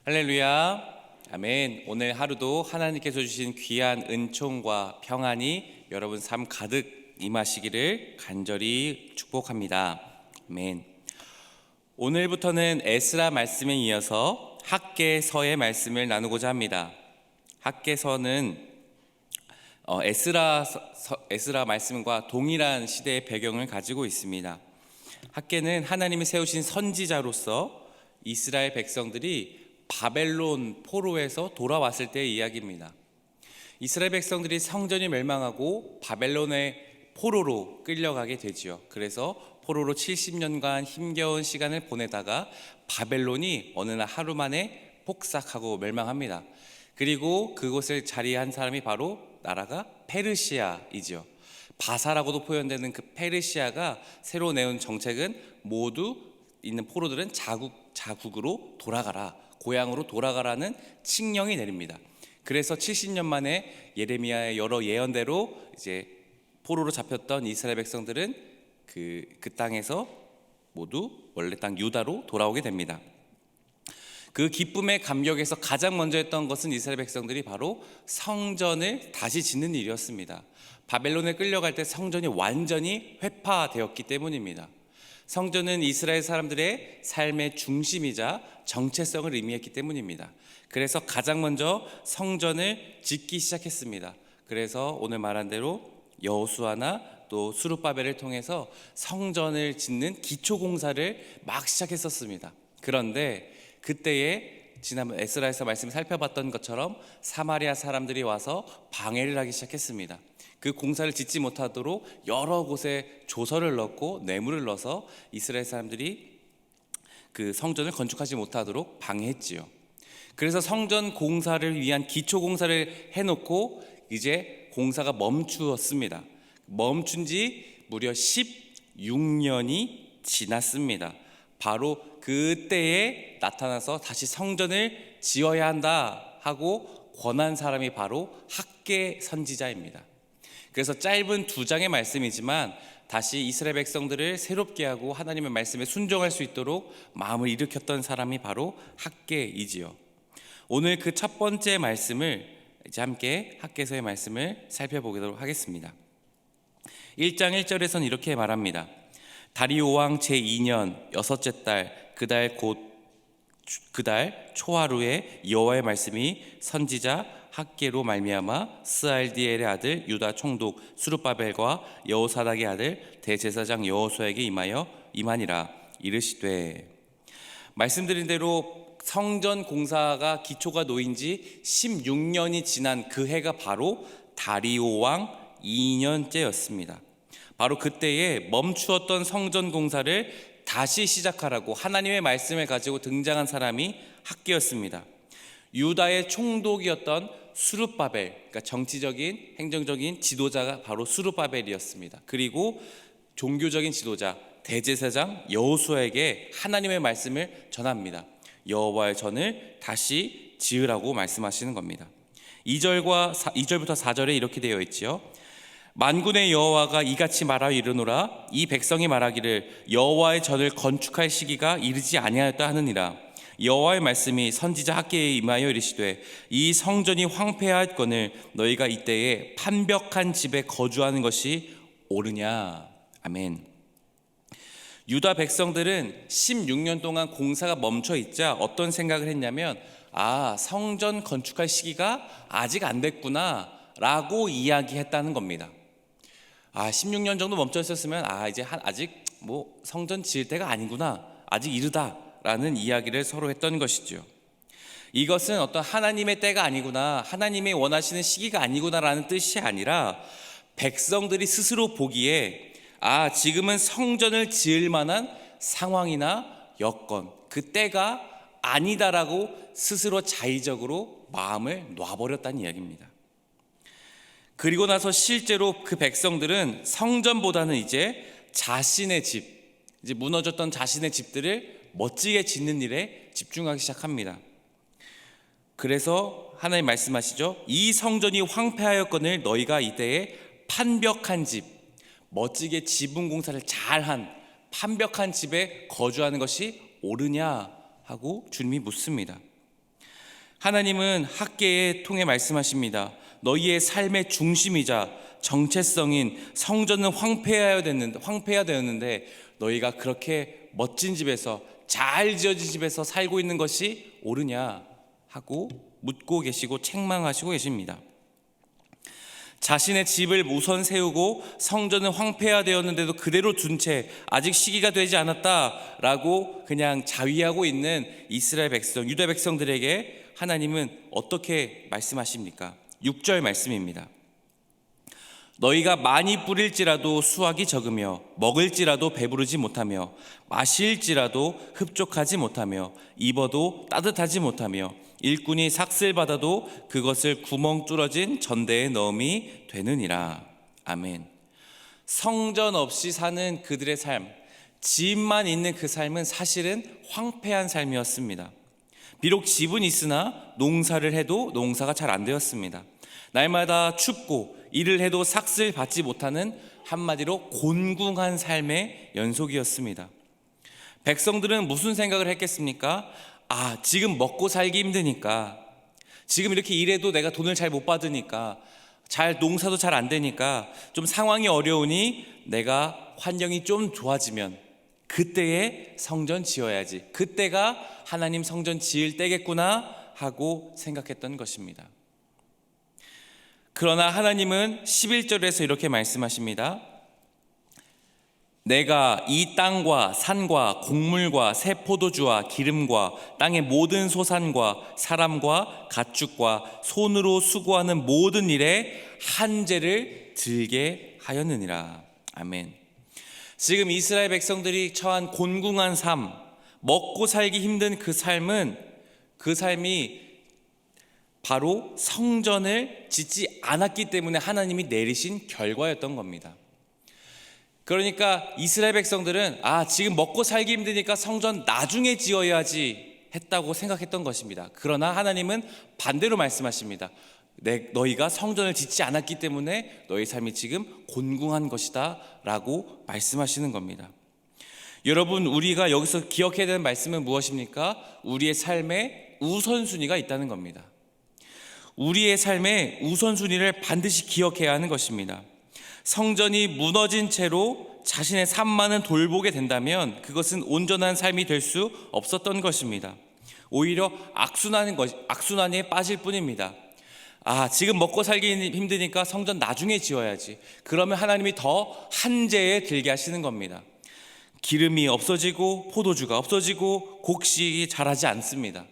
할렐루야, 아멘. 오늘 하루도 하나님께서 주신 귀한 은총과 평안이 여러분 삶 가득 임하시기를 간절히 축복합니다. 아멘. 오늘부터는 에스라 말씀에 이어서 학개서의 말씀을 나누고자 합니다. 학개서는 에스라 말씀과 동일한 시대의 배경을 가지고 있습니다. 학개는 하나님이 세우신 선지자로서 이스라엘 백성들이 바벨론 포로에서 돌아왔을 때의 이야기입니다. 이스라엘 백성들이 성전이 멸망하고 바벨론의 포로로 끌려가게 되지요. 그래서 포로로 70년간 힘겨운 시간을 보내다가 바벨론이 어느 날 하루 만에 폭삭하고 멸망합니다. 그리고 그곳을 자리한 사람이 바로 나라가 페르시아이죠. 바사라고도 표현되는 그 페르시아가 새로 내온 정책은 모두 있는 포로들은 자국으로 돌아가라, 고향으로 돌아가라는 칙령이 내립니다. 그래서 70년 만에 예레미야의 여러 예언대로 이제 포로로 잡혔던 이스라엘 백성들은 그 땅에서 모두 원래 땅 유다로 돌아오게 됩니다. 그 기쁨의 감격에서 가장 먼저 했던 것은 이스라엘 백성들이 바로 성전을 다시 짓는 일이었습니다. 바벨론에 끌려갈 때 성전이 완전히 회파되었기 때문입니다. 성전은 이스라엘 사람들의 삶의 중심이자 정체성을 의미했기 때문입니다. 그래서 가장 먼저 성전을 짓기 시작했습니다. 그래서 오늘 말한 대로 여호수아나 또 스룹바벨을 통해서 성전을 짓는 기초 공사를 막 시작했었습니다. 그런데 그때에 지난번 에스라에서 말씀 살펴봤던 것처럼 사마리아 사람들이 와서 방해를 하기 시작했습니다. 그 공사를 짓지 못하도록 여러 곳에 조서를 넣고 뇌물을 넣어서 이스라엘 사람들이 그 성전을 건축하지 못하도록 방해했지요. 그래서 성전 공사를 위한 기초 공사를 해놓고 이제 공사가 멈추었습니다. 멈춘 지 무려 16년이 지났습니다. 바로 그때에 나타나서 다시 성전을 지어야 한다 하고 권한 사람이 바로 학개 선지자입니다. 그래서 짧은 2장의 말씀이지만 다시 이스라엘 백성들을 새롭게 하고 하나님의 말씀에 순종할 수 있도록 마음을 일으켰던 사람이 바로 학개이지요. 오늘 그 첫 번째 말씀을 이제 함께 학개서의 말씀을 살펴보도록 하겠습니다. 1장 1절에서는 이렇게 말합니다. 다리오 왕 제2년 여섯째 달 그달 초하루에 여호와의 말씀이 선지자 학개로 말미암아 스알디엘의 아들 유다 총독 스룹바벨과 여호사닥의 아들 대제사장 여호수아에게 임하니라. 이르시되, 말씀드린 대로 성전 공사가 기초가 놓인 지 16년이 지난 그 해가 바로 다리오 왕 2년째였습니다. 바로 그때에 멈추었던 성전 공사를 다시 시작하라고 하나님의 말씀을 가지고 등장한 사람이 학개였습니다. 유다의 총독이었던 스룹바벨, 그러니까 정치적인 행정적인 지도자가 바로 스룹바벨이었습니다. 그리고 종교적인 지도자 대제사장 여호수아에게 하나님의 말씀을 전합니다. 여호와의 전을 다시 지으라고 말씀하시는 겁니다. 2절부터 4절에 이렇게 되어 있지요. 만군의 여호와가 이같이 말하여 이르노라. 이 백성이 말하기를 여호와의 전을 건축할 시기가 이르지 아니하였다 하느니라. 여호와의 말씀이 선지자 학개에 임하여 이르시되, 이 성전이 황폐하였거늘 너희가 이때에 판벽한 집에 거주하는 것이 옳으냐. 아멘. 유다 백성들은 16년 동안 공사가 멈춰 있자 어떤 생각을 했냐면, 성전 건축할 시기가 아직 안 됐구나 라고 이야기했다는 겁니다. 16년 정도 멈춰 있었으면 이제 아직 성전 지을 때가 아니구나, 아직 이르다라는 이야기를 서로 했던 것이죠. 이것은 어떤 하나님의 때가 아니구나, 하나님의 원하시는 시기가 아니구나라는 뜻이 아니라 백성들이 스스로 보기에 지금은 성전을 지을 만한 상황이나 여건, 그 때가 아니다라고 스스로 자의적으로 마음을 놔버렸다는 이야기입니다. 그리고 나서 실제로 그 백성들은 성전보다는 이제 자신의 집, 이제 무너졌던 자신의 집들을 멋지게 짓는 일에 집중하기 시작합니다. 그래서 하나님 말씀하시죠. 이 성전이 황폐하였거늘 너희가 이때에 판벽한 집, 멋지게 지붕 공사를 잘한 판벽한 집에 거주하는 것이 옳으냐 하고 주님이 묻습니다. 하나님은 학개에 통해 말씀하십니다. 너희의 삶의 중심이자 정체성인 성전은 황폐해야 되었는데 너희가 그렇게 멋진 집에서, 잘 지어진 집에서 살고 있는 것이 옳으냐 하고 묻고 계시고 책망하시고 계십니다. 자신의 집을 우선 세우고 성전은 황폐화 되었는데도 그대로 둔 채 아직 시기가 되지 않았다라고 그냥 자위하고 있는 이스라엘 백성, 유다 백성들에게 하나님은 어떻게 말씀하십니까? 6절 말씀입니다. 너희가 많이 뿌릴지라도 수확이 적으며 먹을지라도 배부르지 못하며 마실지라도 흡족하지 못하며 입어도 따뜻하지 못하며 일꾼이 삭슬 받아도 그것을 구멍 뚫어진 전대에 넣음이 되느니라. 아멘. 성전 없이 사는 그들의 삶, 집만 있는 그 삶은 사실은 황폐한 삶이었습니다. 비록 집은 있으나 농사를 해도 농사가 잘 안 되었습니다. 날마다 춥고 일을 해도 삭슬 받지 못하는, 한마디로 곤궁한 삶의 연속이었습니다. 백성들은 무슨 생각을 했겠습니까? 지금 먹고 살기 힘드니까, 지금 이렇게 일해도 내가 돈을 잘 못 받으니까, 농사도 잘 안 되니까, 좀 상황이 어려우니 내가 환경이 좀 좋아지면 그때에 성전 지어야지, 그때가 하나님 성전 지을 때겠구나 하고 생각했던 것입니다. 그러나 하나님은 11절에서 이렇게 말씀하십니다. 내가 이 땅과 산과 곡물과 새 포도주와 기름과 땅의 모든 소산과 사람과 가축과 손으로 수고하는 모든 일에 한죄를 들게 하였느니라. 아멘. 지금 이스라엘 백성들이 처한 곤궁한 삶, 먹고 살기 힘든 그 삶이 바로 성전을 짓지 않았기 때문에 하나님이 내리신 결과였던 겁니다. 그러니까 이스라엘 백성들은 지금 먹고 살기 힘드니까 성전 나중에 지어야지 했다고 생각했던 것입니다. 그러나 하나님은 반대로 말씀하십니다. 너희가 성전을 짓지 않았기 때문에 너희 삶이 지금 곤궁한 것이다 라고 말씀하시는 겁니다. 여러분, 우리가 여기서 기억해야 되는 말씀은 무엇입니까? 우리의 삶에 우선순위가 있다는 겁니다. 우리의 삶의 우선순위를 반드시 기억해야 하는 것입니다. 성전이 무너진 채로 자신의 삶만은 돌보게 된다면 그것은 온전한 삶이 될 수 없었던 것입니다. 오히려 악순환에 빠질 뿐입니다. 지금 먹고 살기 힘드니까 성전 나중에 지어야지. 그러면 하나님이 더 한재에 들게 하시는 겁니다. 기름이 없어지고 포도주가 없어지고 곡식이 자라지 않습니다.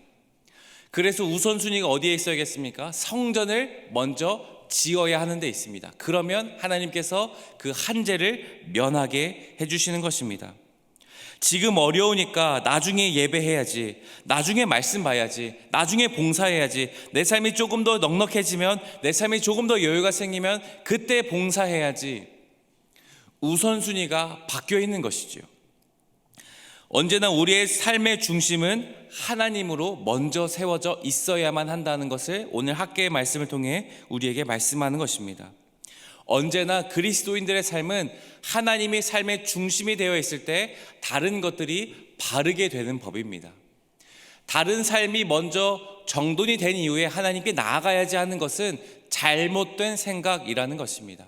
그래서 우선순위가 어디에 있어야겠습니까? 성전을 먼저 지어야 하는 데 있습니다. 그러면 하나님께서 그 한재를 면하게 해주시는 것입니다. 지금 어려우니까 나중에 예배해야지, 나중에 말씀 봐야지, 나중에 봉사해야지, 내 삶이 조금 더 넉넉해지면, 내 삶이 조금 더 여유가 생기면 그때 봉사해야지. 우선순위가 바뀌어 있는 것이지요. 언제나 우리의 삶의 중심은 하나님으로 먼저 세워져 있어야만 한다는 것을 오늘 학개의 말씀을 통해 우리에게 말씀하는 것입니다. 언제나 그리스도인들의 삶은 하나님의 삶의 중심이 되어 있을 때 다른 것들이 바르게 되는 법입니다. 다른 삶이 먼저 정돈이 된 이후에 하나님께 나아가야지 하는 것은 잘못된 생각이라는 것입니다.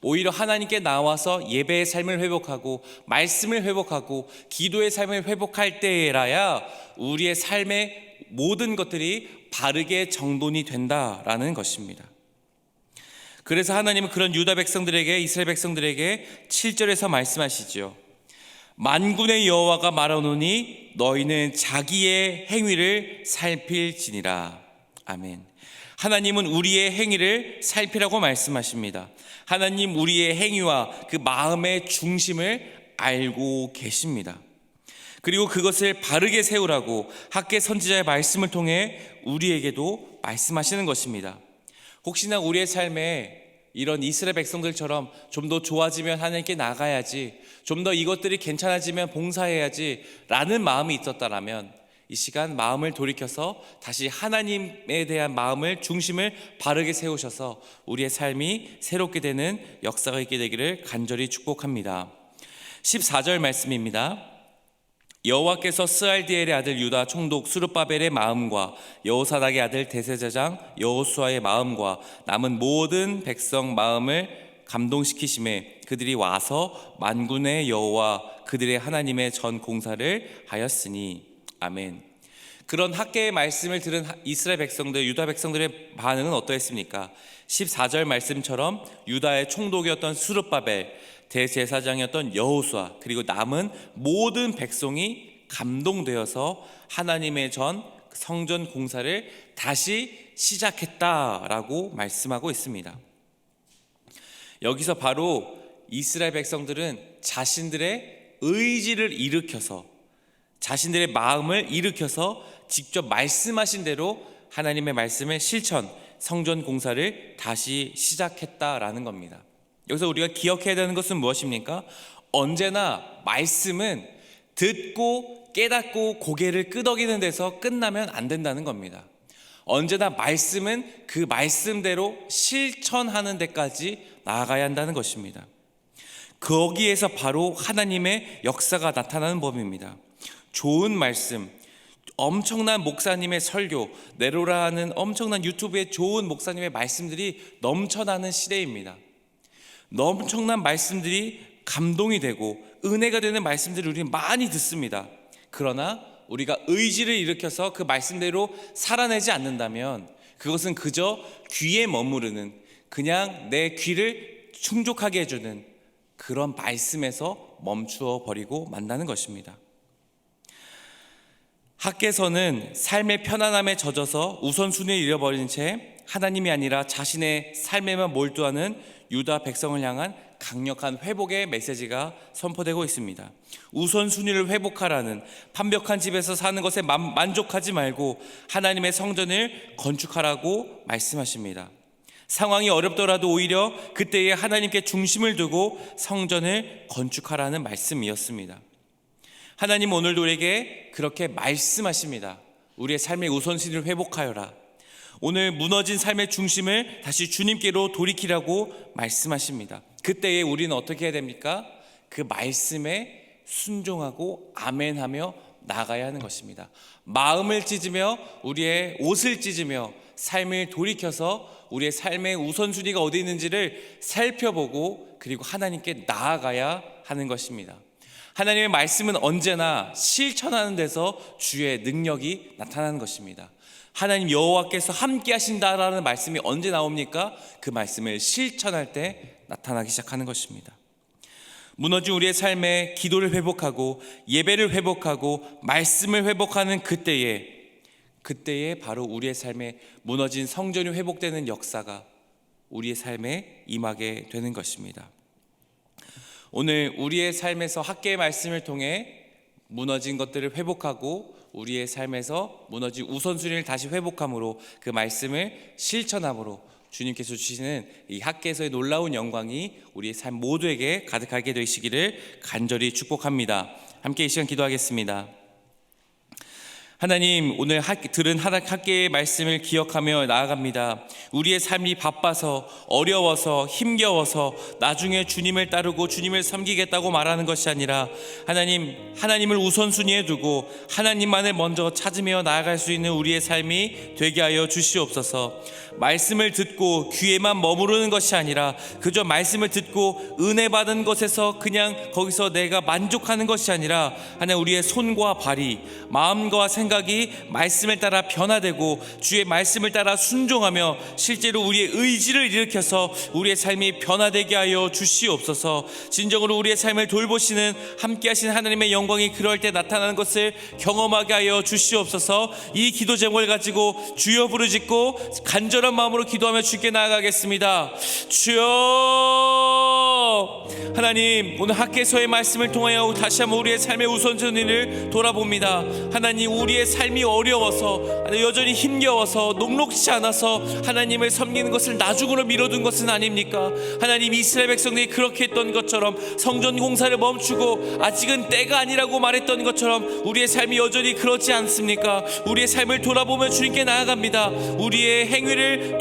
오히려 하나님께 나와서 예배의 삶을 회복하고 말씀을 회복하고 기도의 삶을 회복할 때라야 우리의 삶의 모든 것들이 바르게 정돈이 된다라는 것입니다. 그래서 하나님은 그런 유다 백성들에게, 이스라엘 백성들에게 7절에서 말씀하시죠. 만군의 여호와가 말하노니 너희는 자기의 행위를 살필지니라. 아멘. 하나님은 우리의 행위를 살피라고 말씀하십니다. 하나님 우리의 행위와 그 마음의 중심을 알고 계십니다. 그리고 그것을 바르게 세우라고 학개 선지자의 말씀을 통해 우리에게도 말씀하시는 것입니다. 혹시나 우리의 삶에 이런 이스라엘 백성들처럼 좀 더 좋아지면 하나님께 나가야지, 좀 더 이것들이 괜찮아지면 봉사해야지 라는 마음이 있었다라면 이 시간 마음을 돌이켜서 다시 하나님에 대한 마음을, 중심을 바르게 세우셔서 우리의 삶이 새롭게 되는 역사가 있게 되기를 간절히 축복합니다. 14절 말씀입니다. 여호와께서 스알디엘의 아들 유다 총독 수룹바벨의 마음과 여호사닥의 아들 대제사장 여호수아의 마음과 남은 모든 백성 마음을 감동시키심에 그들이 와서 만군의 여호와 그들의 하나님의 전 공사를 하였으니. 아멘. 그런 학개의 말씀을 들은 이스라엘 백성들, 유다 백성들의 반응은 어떠했습니까? 14절 말씀처럼 유다의 총독이었던 수룹바벨, 대제사장이었던 여호수아, 그리고 남은 모든 백성이 감동되어서 하나님의 전 성전 공사를 다시 시작했다라고 말씀하고 있습니다. 여기서 바로 이스라엘 백성들은 자신들의 의지를 일으켜서, 자신들의 마음을 일으켜서 직접 말씀하신 대로 하나님의 말씀을 실천, 성전 공사를 다시 시작했다라는 겁니다. 여기서 우리가 기억해야 되는 것은 무엇입니까? 언제나 말씀은 듣고 깨닫고 고개를 끄덕이는 데서 끝나면 안 된다는 겁니다. 언제나 말씀은 그 말씀대로 실천하는 데까지 나아가야 한다는 것입니다. 거기에서 바로 하나님의 역사가 나타나는 법입니다. 좋은 말씀, 엄청난 목사님의 설교, 네로라 하는 엄청난 유튜브에 좋은 목사님의 말씀들이 넘쳐나는 시대입니다. 엄청난 말씀들이 감동이 되고 은혜가 되는 말씀들을 우리는 많이 듣습니다. 그러나 우리가 의지를 일으켜서 그 말씀대로 살아내지 않는다면 그것은 그저 귀에 머무르는, 그냥 내 귀를 충족하게 해주는 그런 말씀에서 멈추어 버리고 만나는 것입니다. 학개서는 삶의 편안함에 젖어서 우선순위를 잃어버린 채 하나님이 아니라 자신의 삶에만 몰두하는 유다 백성을 향한 강력한 회복의 메시지가 선포되고 있습니다. 우선순위를 회복하라는, 판벽한 집에서 사는 것에 만족하지 말고 하나님의 성전을 건축하라고 말씀하십니다. 상황이 어렵더라도 오히려 그때에 하나님께 중심을 두고 성전을 건축하라는 말씀이었습니다. 하나님 오늘도 우리에게 그렇게 말씀하십니다. 우리의 삶의 우선순위를 회복하여라. 오늘 무너진 삶의 중심을 다시 주님께로 돌이키라고 말씀하십니다. 그때에 우리는 어떻게 해야 됩니까? 그 말씀에 순종하고 아멘하며 나아가야 하는 것입니다. 마음을 찢으며 우리의 옷을 찢으며 삶을 돌이켜서 우리의 삶의 우선순위가 어디 있는지를 살펴보고 그리고 하나님께 나아가야 하는 것입니다. 하나님의 말씀은 언제나 실천하는 데서 주의 능력이 나타나는 것입니다. 하나님 여호와께서 함께 하신다라는 말씀이 언제 나옵니까? 그 말씀을 실천할 때 나타나기 시작하는 것입니다. 무너진 우리의 삶에 기도를 회복하고 예배를 회복하고 말씀을 회복하는 그때에 바로 우리의 삶에 무너진 성전이 회복되는 역사가 우리의 삶에 임하게 되는 것입니다. 오늘 우리의 삶에서 학개의 말씀을 통해 무너진 것들을 회복하고 우리의 삶에서 무너진 우선순위를 다시 회복함으로 그 말씀을 실천함으로 주님께서 주시는 이 학개에서의 놀라운 영광이 우리의 삶 모두에게 가득하게 되시기를 간절히 축복합니다. 함께 이 시간 기도하겠습니다. 하나님, 오늘 들은 학개의 말씀을 기억하며 나아갑니다. 우리의 삶이 바빠서 어려워서 힘겨워서 나중에 주님을 따르고 주님을 섬기겠다고 말하는 것이 아니라 하나님을 우선순위에 두고 하나님만을 먼저 찾으며 나아갈 수 있는 우리의 삶이 되게 하여 주시옵소서. 말씀을 듣고 귀에만 머무르는 것이 아니라 그저 말씀을 듣고 은혜 받은 것에서 그냥 거기서 내가 만족하는 것이 아니라 하나님, 우리의 손과 발이, 마음과 생각이 말씀을 따라 변화되고 주의 말씀을 따라 순종하며 실제로 우리의 의지를 일으켜서 우리의 삶이 변화되게 하여 주시옵소서. 진정으로 우리의 삶을 돌보시는 함께 하신 하나님의 영광이 그럴 때 나타나는 것을 경험하게 하여 주시옵소서. 이 기도 제목을 가지고 주여 부르짖고 간절한 마음으로 기도하며 주께 나아가겠습니다. 주여, 하나님, 오늘 학개서의 말씀을 통하여 다시 한번 우리의 삶의 우선순위를 돌아봅니다. 하나님, 우리 우리의 삶이 어려워서 여전히 힘겨워서 녹록지 않아서 하나님을 섬기는 것을 나중으로 미뤄둔 것은 아닙니까? 하나님, 이스라엘 백성들이 그렇게 했던 것처럼 성전 공사를 멈추고 아직은 때가 아니라고 말했던 것처럼 우리의 삶이 여전히 그렇지 않습니까? 우리의 삶을 돌아보며 주님께 나아갑니다. 우리의 행위를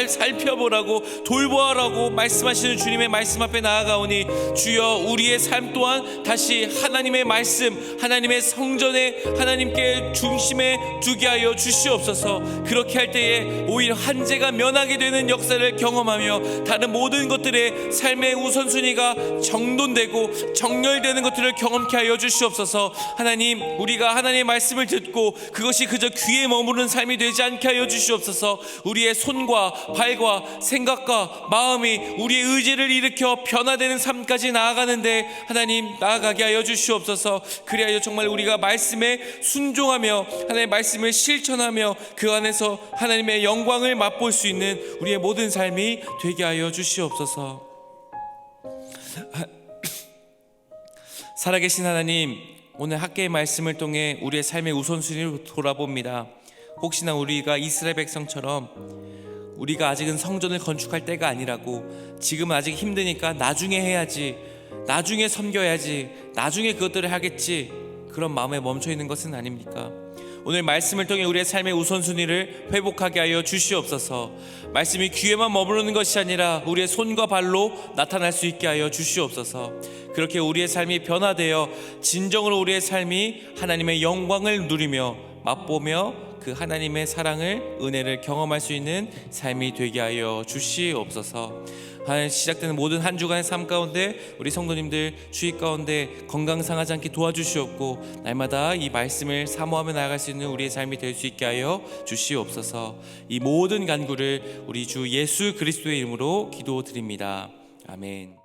살펴보라고, 돌보아라고 말씀하시는 주님의 말씀 앞에 나아가오니, 주여, 우리의 삶 또한 다시 하나님의 말씀, 하나님의 성전에 하나님께 중심에 두게 하여 주시옵소서. 그렇게 할 때에 오히려 한계가 면하게 되는 역사를 경험하며 다른 모든 것들의 삶의 우선순위가 정돈되고 정렬되는 것들을 경험케 하여 주시옵소서. 하나님, 우리가 하나님의 말씀을 듣고 그것이 그저 귀에 머무르는 삶이 되지 않게 하여 주시옵소서. 우리의 손과 발과 생각과 마음이 우리의 의지를 일으켜 변화되는 삶까지 나아가는데 하나님, 나아가게 하여 주시옵소서. 그리하여 정말 우리가 말씀에 순종하며 하나님의 말씀을 실천하며 그 안에서 하나님의 영광을 맛볼 수 있는 우리의 모든 삶이 되게 하여 주시옵소서. 살아계신 하나님, 오늘 학계의 말씀을 통해 우리의 삶의 우선순위를 돌아봅니다. 혹시나 우리가 이스라엘 백성처럼 우리가 아직은 성전을 건축할 때가 아니라고, 지금은 아직 힘드니까 나중에 해야지, 나중에 섬겨야지, 나중에 그것들을 하겠지, 그런 마음에 멈춰 있는 것은 아닙니까? 오늘 말씀을 통해 우리의 삶의 우선순위를 회복하게 하여 주시옵소서. 말씀이 귀에만 머무르는 것이 아니라 우리의 손과 발로 나타날 수 있게 하여 주시옵소서. 그렇게 우리의 삶이 변화되어 진정으로 우리의 삶이 하나님의 영광을 누리며 맛보며 그 하나님의 사랑을, 은혜를 경험할 수 있는 삶이 되게 하여 주시옵소서. 시작되는 모든 한 주간의 삶 가운데 우리 성도님들 주의 가운데 건강 상하지 않게 도와주시옵고, 날마다 이 말씀을 사모하며 나아갈 수 있는 우리의 삶이 될 수 있게 하여 주시옵소서. 이 모든 간구를 우리 주 예수 그리스도의 이름으로 기도드립니다. 아멘.